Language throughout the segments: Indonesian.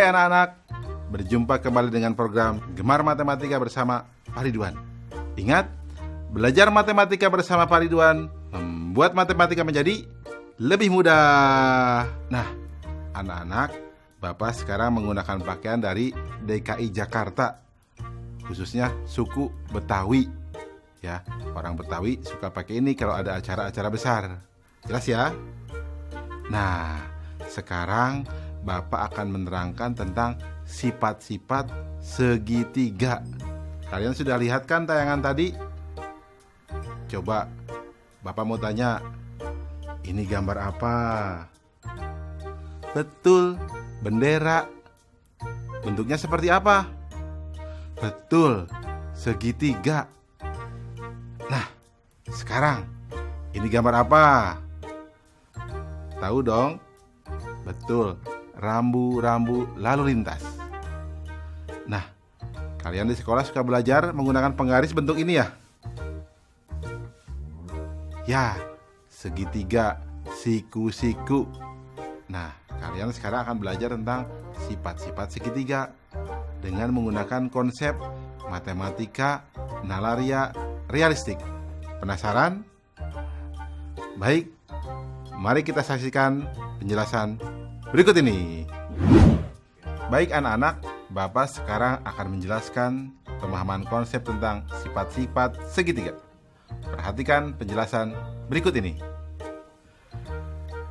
Hai anak-anak, berjumpa kembali dengan program Gemar Matematika bersama Pak Ridwan. Ingat, belajar matematika bersama Pak Ridwan membuat matematika menjadi lebih mudah. Nah, anak-anak, Bapak sekarang menggunakan pakaian dari DKI Jakarta, khususnya suku Betawi. Ya, orang Betawi suka pakai ini kalau ada acara-acara besar. Jelas ya? Nah, sekarang Bapak akan menerangkan tentang sifat-sifat segitiga. Kalian sudah lihat kan tayangan tadi? Coba Bapak mau tanya, ini gambar apa? Betul, bendera. Bentuknya seperti apa? Betul, segitiga. Nah, sekarang ini gambar apa? Tahu dong? Betul, rambu-rambu lalu lintas. Nah, kalian di sekolah suka belajar menggunakan penggaris bentuk ini ya? Ya, segitiga, siku-siku. Nah, kalian sekarang akan belajar tentang sifat-sifat segitiga dengan menggunakan konsep matematika nalaria realistik. Penasaran? Baik, mari kita saksikan penjelasan berikut ini. Baik anak-anak, Bapak sekarang akan menjelaskan pemahaman konsep tentang sifat-sifat segitiga. Perhatikan penjelasan berikut ini.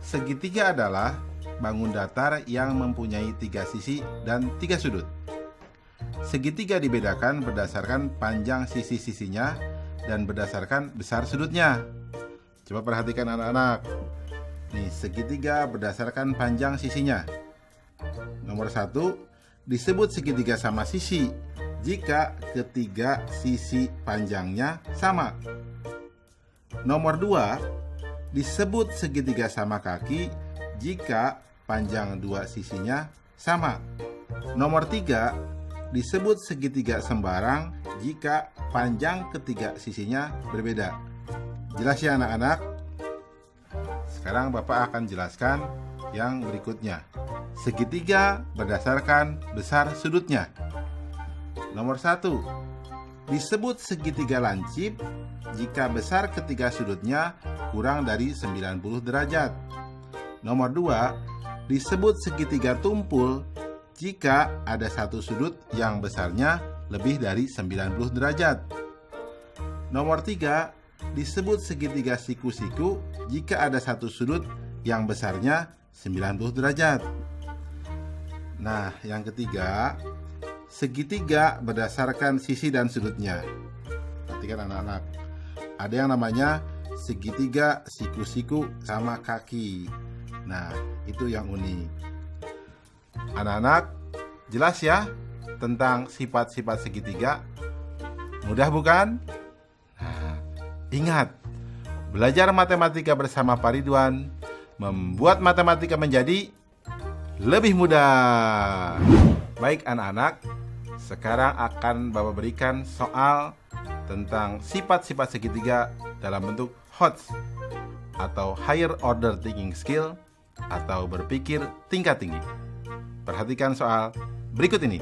Segitiga adalah bangun datar yang mempunyai 3 sisi dan 3 sudut. Segitiga dibedakan berdasarkan panjang sisi-sisinya dan berdasarkan besar sudutnya. Coba perhatikan anak-anak. Nih, segitiga berdasarkan panjang sisinya. Nomor 1, disebut segitiga sama sisi jika ketiga sisi panjangnya sama. Nomor 2, disebut segitiga sama kaki jika panjang dua sisinya sama. Nomor 3, disebut segitiga sembarang jika panjang ketiga sisinya berbeda. Jelas ya anak-anak? Sekarang Bapak akan jelaskan yang berikutnya. Segitiga berdasarkan besar sudutnya. Nomor 1, disebut segitiga lancip jika besar ketiga sudutnya kurang dari 90 derajat. Nomor 2, disebut segitiga tumpul jika ada satu sudut yang besarnya lebih dari 90 derajat. Nomor 3, disebut segitiga siku-siku jika ada satu sudut yang besarnya 90 derajat. Nah, yang ketiga, segitiga berdasarkan sisi dan sudutnya. Perhatikan anak-anak, ada yang namanya segitiga siku-siku sama kaki. Nah, itu yang unik. Anak-anak, jelas ya tentang sifat-sifat segitiga? Mudah bukan? Nah, ingat, belajar matematika bersama Pak Ridwan membuat matematika menjadi lebih mudah. Baik anak-anak, sekarang akan Bapak berikan soal tentang sifat-sifat segitiga dalam bentuk HOTS atau Higher Order Thinking Skill atau berpikir tingkat tinggi. Perhatikan soal berikut ini.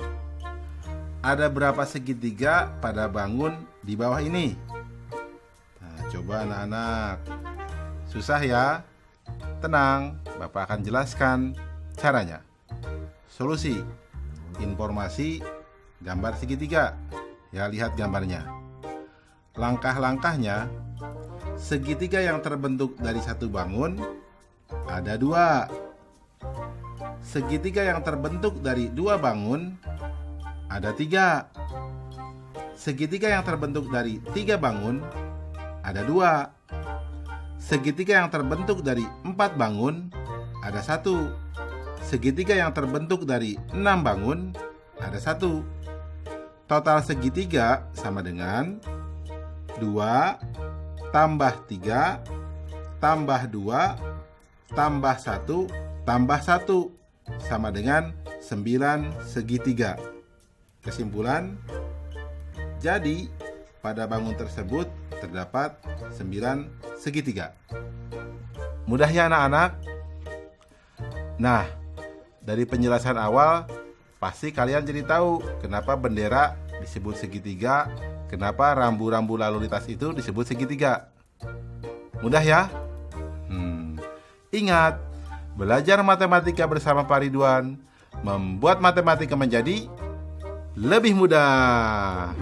Ada berapa segitiga pada bangun di bawah ini? Nah, coba anak-anak. Susah ya? Tenang, Bapak akan jelaskan caranya. Solusi, informasi, gambar segitiga. Ya, lihat gambarnya. Langkah-langkahnya, segitiga yang terbentuk dari satu bangun ada 2. Segitiga yang terbentuk dari 2 bangun ada 3. Segitiga yang terbentuk dari 3 bangun ada 2. Segitiga yang terbentuk dari 4 bangun ada 1. Segitiga yang terbentuk dari 6 bangun ada 1. Total segitiga sama dengan 2 tambah 3 tambah 2 tambah 1 tambah 1 sama dengan 9 segitiga. Kesimpulan, jadi pada bangun tersebut terdapat 9 segitiga. Mudah ya anak-anak? Nah, dari penjelasan awal pasti kalian jadi tahu kenapa bendera disebut segitiga, kenapa rambu-rambu lalu lintas itu disebut segitiga. Mudah ya? Ingat, belajar matematika bersama Pak Ridwan membuat matematika menjadi lebih mudah.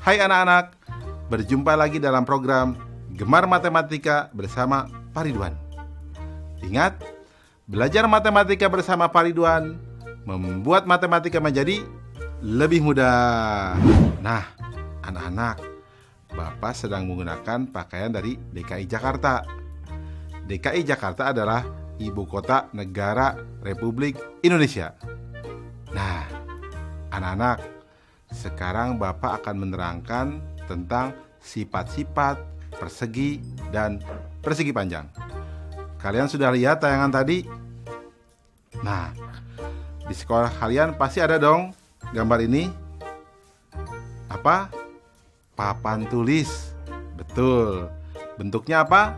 Hai anak-anak, berjumpa lagi dalam program Gemar Matematika bersama Pak Ridwan. Ingat, belajar matematika bersama Pak Ridwan membuat matematika menjadi lebih mudah. Nah, anak-anak, Bapak sedang menggunakan pakaian dari DKI Jakarta. DKI Jakarta adalah ibu kota negara Republik Indonesia. Nah, anak-anak, sekarang Bapak akan menerangkan tentang sifat-sifat persegi dan persegi panjang. Kalian sudah lihat tayangan tadi? Nah, di sekolah kalian pasti ada dong gambar ini. Apa? Papan tulis. Betul. Bentuknya apa?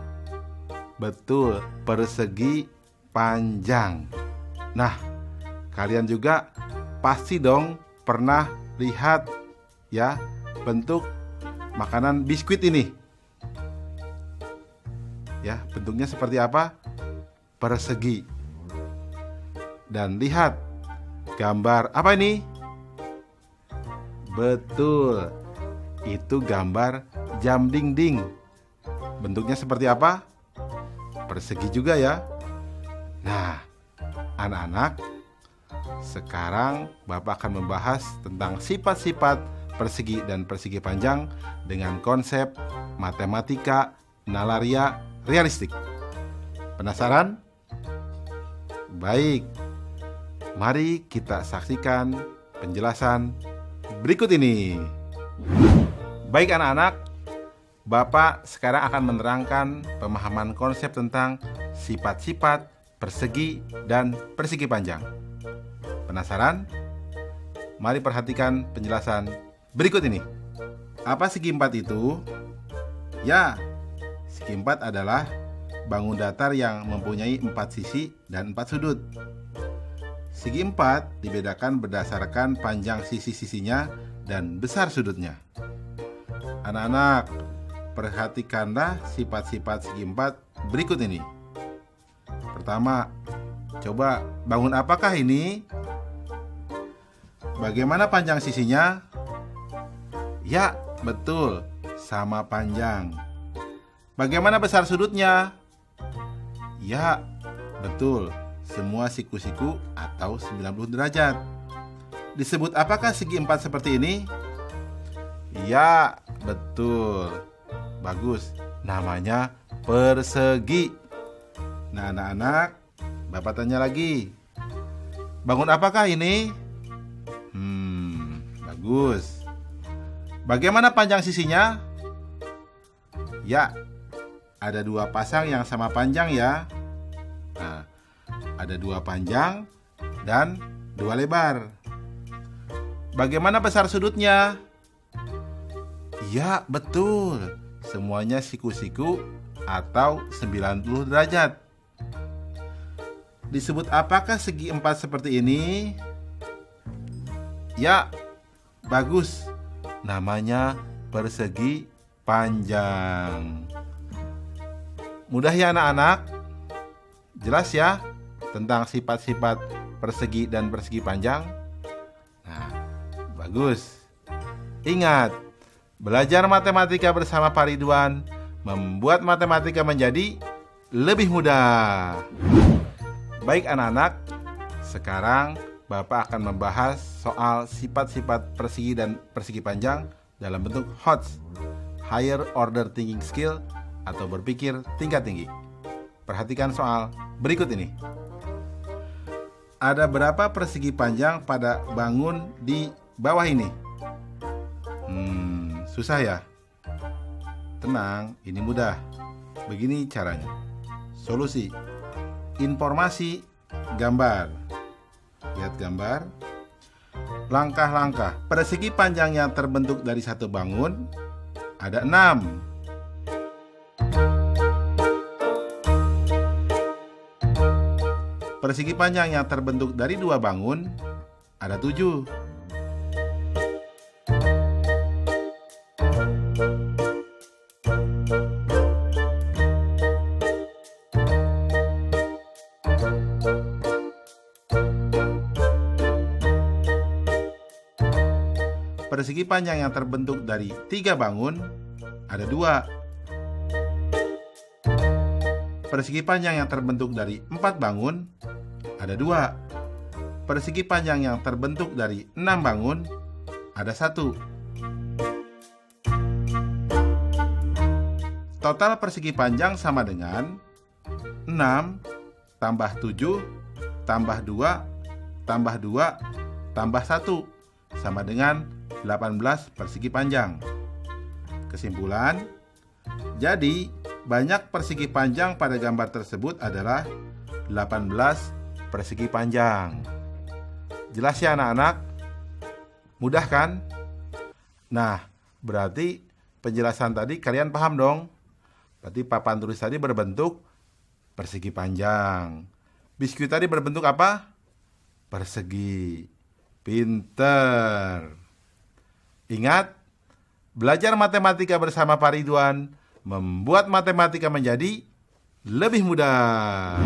Betul, persegi panjang. Nah, kalian juga pasti dong pernah lihat ya bentuk makanan biskuit ini. Ya, bentuknya seperti apa? Persegi. Dan lihat gambar apa ini? Betul. Itu gambar jam dinding. Bentuknya seperti apa? Persegi juga ya. Nah, anak-anak, sekarang Bapak akan membahas tentang sifat-sifat persegi dan persegi panjang dengan konsep matematika nalaria realistik. Penasaran? Baik, mari kita saksikan penjelasan berikut ini. Baik anak-anak, Bapak sekarang akan menerangkan pemahaman konsep tentang sifat-sifat persegi dan persegi panjang. Penasaran? Mari perhatikan penjelasan berikut ini. Apa segi empat itu? Ya, segi empat adalah bangun datar yang mempunyai 4 sisi dan 4 sudut. Segi empat dibedakan berdasarkan panjang sisi-sisinya dan besar sudutnya. Anak-anak, perhatikanlah sifat-sifat segi empat berikut ini. Pertama, coba bangun apakah ini? Bagaimana panjang sisinya? Ya, betul, sama panjang. Bagaimana besar sudutnya? Ya, betul, semua siku-siku atau 90 derajat. Disebut apakah segi empat seperti ini? Ya, betul. Bagus, namanya persegi. Nah, anak-anak, Bapak tanya lagi. Bangun apakah ini? Bagus. Bagaimana panjang sisinya? Ya, ada dua pasang yang sama panjang ya. Nah, ada dua panjang dan dua lebar. Bagaimana besar sudutnya? Ya, betul. Semuanya siku-siku atau 90 derajat. Disebut apakah segi empat seperti ini? Ya, bagus. Namanya persegi panjang. Mudah ya anak-anak? Jelas ya tentang sifat-sifat persegi dan persegi panjang? Nah, bagus. Ingat, belajar matematika bersama Pak Ridwan membuat matematika menjadi lebih mudah. Baik anak-anak, sekarang Bapak akan membahas soal sifat-sifat persegi dan persegi panjang dalam bentuk HOTS, Higher Order Thinking Skill, atau berpikir tingkat tinggi. Perhatikan soal berikut ini. Ada berapa persegi panjang pada bangun di bawah ini? Susah ya? Tenang, ini mudah. Begini caranya. Solusi. Informasi, gambar. Lihat gambar. Langkah-langkah. Persegi panjang yang terbentuk dari satu bangun ada 6. Persegi panjang yang terbentuk dari dua bangun ada 7. Persegi panjang yang terbentuk dari 3 bangun ada 2. Persegi panjang yang terbentuk dari 4 bangun ada 2. Persegi panjang yang terbentuk dari 6 bangun ada 1. Total persegi panjang sama dengan 6 tambah 7 tambah 2 tambah 2 tambah 1 sama dengan 18 persegi panjang. Kesimpulan, jadi banyak persegi panjang pada gambar tersebut adalah 18 persegi panjang. Jelas ya anak-anak? Mudah kan? Nah, berarti penjelasan tadi kalian paham dong? Berarti papan tulis tadi berbentuk persegi panjang. Biskuit tadi berbentuk apa? Persegi. Pinter. Ingat, belajar matematika bersama Pak Ridwan membuat matematika menjadi lebih mudah.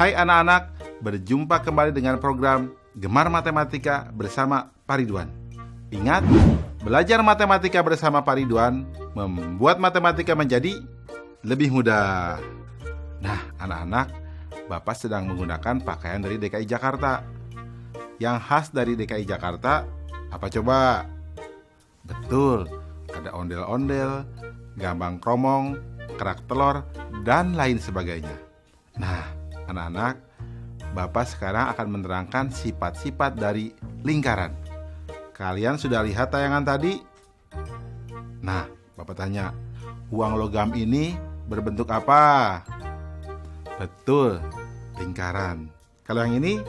Hai anak-anak, berjumpa kembali dengan program Gemar Matematika bersama Pak Ridwan. Ingat, belajar matematika bersama Pak Ridwan membuat matematika menjadi lebih mudah. Nah, anak-anak, Bapak sedang menggunakan pakaian dari DKI Jakarta. Yang khas dari DKI Jakarta apa coba? Betul, ada ondel-ondel, gambang kromong, kerak telur, dan lain sebagainya. Nah, anak-anak, Bapak sekarang akan menerangkan sifat-sifat dari lingkaran. Kalian sudah lihat tayangan tadi? Nah, Bapak tanya, uang logam ini berbentuk apa? Betul, lingkaran. Kalau yang ini,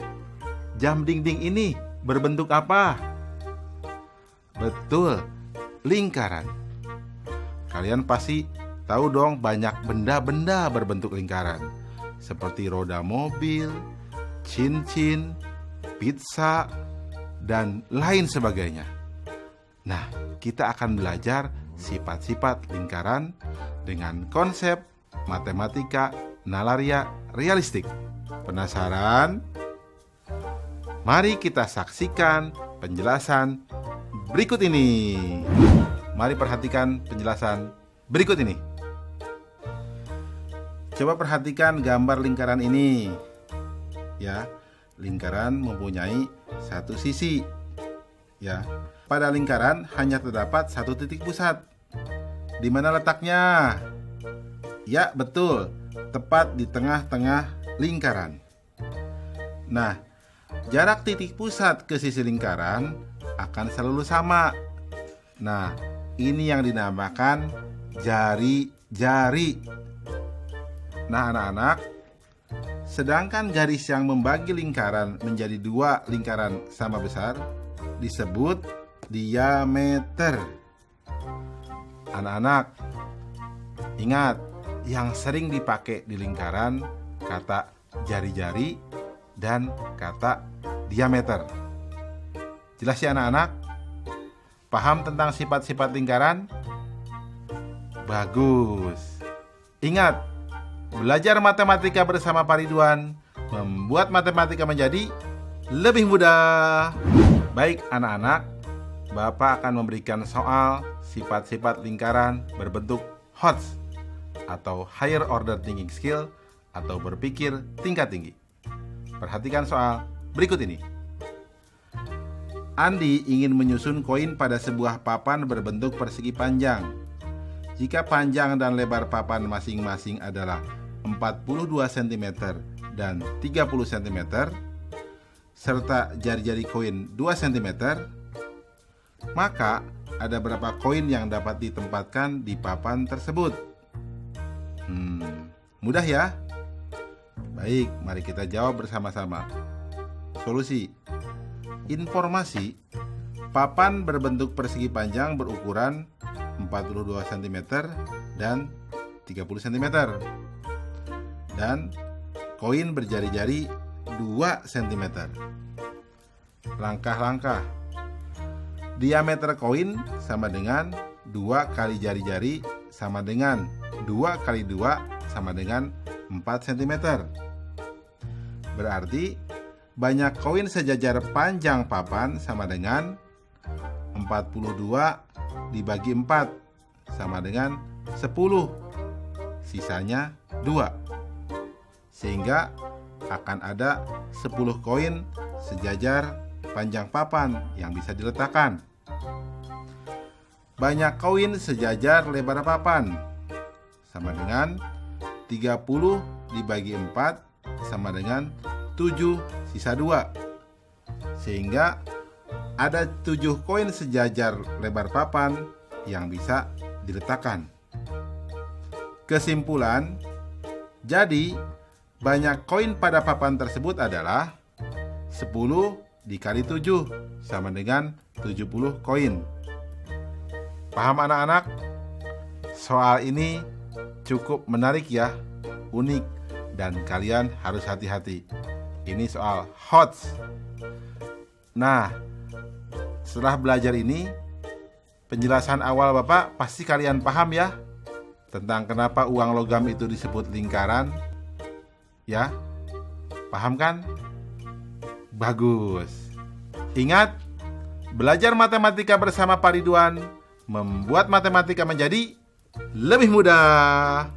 jam dinding ini berbentuk apa? Betul, lingkaran. Kalian pasti tahu dong banyak benda-benda berbentuk lingkaran, seperti roda mobil, cincin, pizza, dan lain sebagainya. Nah, kita akan belajar sifat-sifat lingkaran dengan konsep matematika nalaria realistik. Penasaran? Mari kita saksikan penjelasan berikut ini. Mari perhatikan penjelasan berikut ini. Coba perhatikan gambar lingkaran ini. Ya, lingkaran mempunyai satu sisi. Ya, pada lingkaran hanya terdapat satu titik pusat. Di mana letaknya? Ya, betul, tepat di tengah-tengah lingkaran. Nah, jarak titik pusat ke sisi lingkaran akan selalu sama. Nah, ini yang dinamakan jari-jari. Nah, anak-anak, sedangkan garis yang membagi lingkaran menjadi dua lingkaran sama besar disebut diameter. Anak-anak, ingat, yang sering dipakai di lingkaran kata jari-jari dan kata diameter. Jelas ya anak-anak? Paham tentang sifat-sifat lingkaran? Bagus. Ingat, belajar matematika bersama Pak Ridwan membuat matematika menjadi lebih mudah. Baik anak-anak, Bapak akan memberikan soal sifat-sifat lingkaran berbentuk HOTS atau Higher Order Thinking Skill atau berpikir tingkat tinggi. Perhatikan soal berikut ini. Andi ingin menyusun koin pada sebuah papan berbentuk persegi panjang. Jika panjang dan lebar papan masing-masing adalah 42 cm dan 30 cm, serta jari-jari koin 2 cm, maka ada berapa koin yang dapat ditempatkan di papan tersebut? Mudah ya? Baik, mari kita jawab bersama-sama. Solusi. Informasi, papan berbentuk persegi panjang berukuran 42 cm dan 30 cm. Dan koin berjari-jari 2 cm. Langkah-langkah. Diameter koin sama dengan 2 kali jari-jari sama dengan 2 kali 2 sama dengan 4 cm. Berarti banyak koin sejajar panjang papan sama dengan 42 dibagi 4 sama dengan 10. Sisanya 2. Sehingga akan ada 10 koin sejajar panjang papan yang bisa diletakkan. Banyak koin sejajar lebar papan sama dengan 30 dibagi 4 sama dengan 7 sisa 2. Sehingga ada 7 koin sejajar lebar papan yang bisa diletakkan. Kesimpulan, jadi banyak koin pada papan tersebut adalah 10 dikali 7 sama dengan 70 koin. Paham anak-anak? Soal ini cukup menarik ya, unik, dan kalian harus hati-hati. Ini soal HOTS. Nah, setelah belajar ini, penjelasan awal Bapak pasti kalian paham ya, tentang kenapa uang logam itu disebut lingkaran. Ya, paham kan? Bagus. Ingat, belajar matematika bersama Pak Ridwan membuat matematika menjadi lebih mudah.